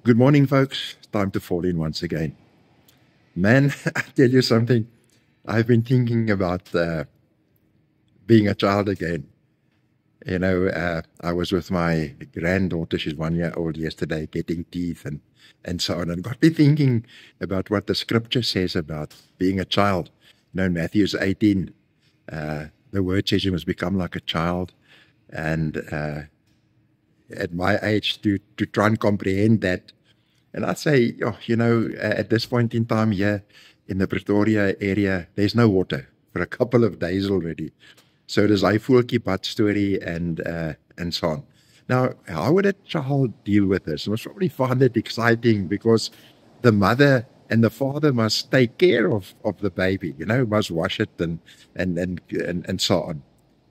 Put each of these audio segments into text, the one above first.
Good morning, folks. It's time to fall in once again. Man, I tell you something. I've been thinking about being a child again. I was with my granddaughter, she's 1 year old, yesterday, getting teeth and so on. And got me thinking about what the scripture says about being a child. In Matthew 18, the word says you must become like a child. And at my age, to try and comprehend that. And I'd say, at this point in time here in the Pretoria area, there's no water for a couple of days already. So there's a voeltjie bad story and so on. Now, how would a child deal with this? It must probably find it exciting because the mother and the father must take care of the baby, must wash it and so on.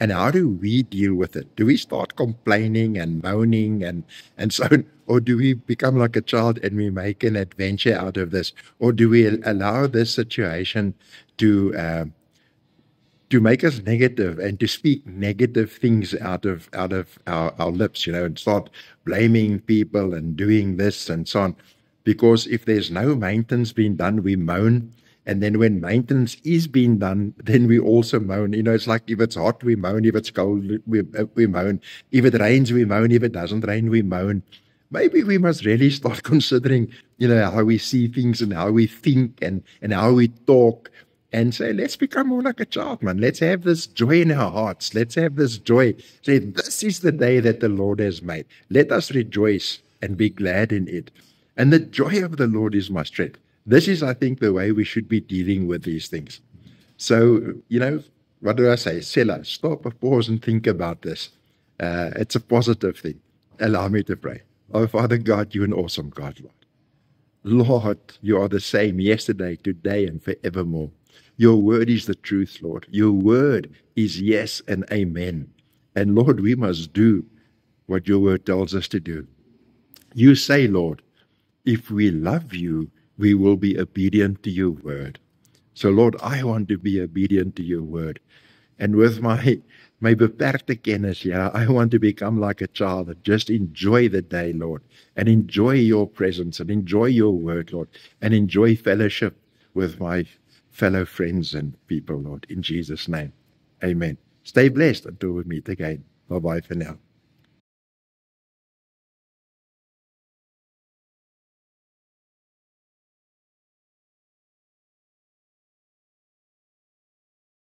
And how do we deal with it? Do we start complaining and moaning and so on? Or do we become like a child and we make an adventure out of this? Or do we allow this situation to make us negative and to speak negative things out of our lips, and start blaming people and doing this and so on? Because if there's no maintenance being done, we moan. And then when maintenance is being done, then we also moan. It's like if it's hot, we moan. If it's cold, we moan. If it rains, we moan. If it doesn't rain, we moan. Maybe we must really start considering, how we see things and how we think and how we talk and say, let's become more like a child, man. Let's have this joy in our hearts. Let's have this joy. Say, this is the day that the Lord has made. Let us rejoice and be glad in it. And the joy of the Lord is my strength. This is, I think, the way we should be dealing with these things. So, what do I say? Selah, stop, pause, and think about this. It's a positive thing. Allow me to pray. Oh, Father God, you're an awesome God, Lord. Lord, you are the same yesterday, today, and forevermore. Your word is the truth, Lord. Your word is yes and amen. And Lord, we must do what your word tells us to do. You say, Lord, if we love you, we will be obedient to your word. So, Lord, I want to be obedient to your word. And with my beperkte kennis, I want to become like a child and just enjoy the day, Lord, and enjoy your presence and enjoy your word, Lord, and enjoy fellowship with my fellow friends and people, Lord, in Jesus' name. Amen. Stay blessed until we meet again. Bye-bye for now.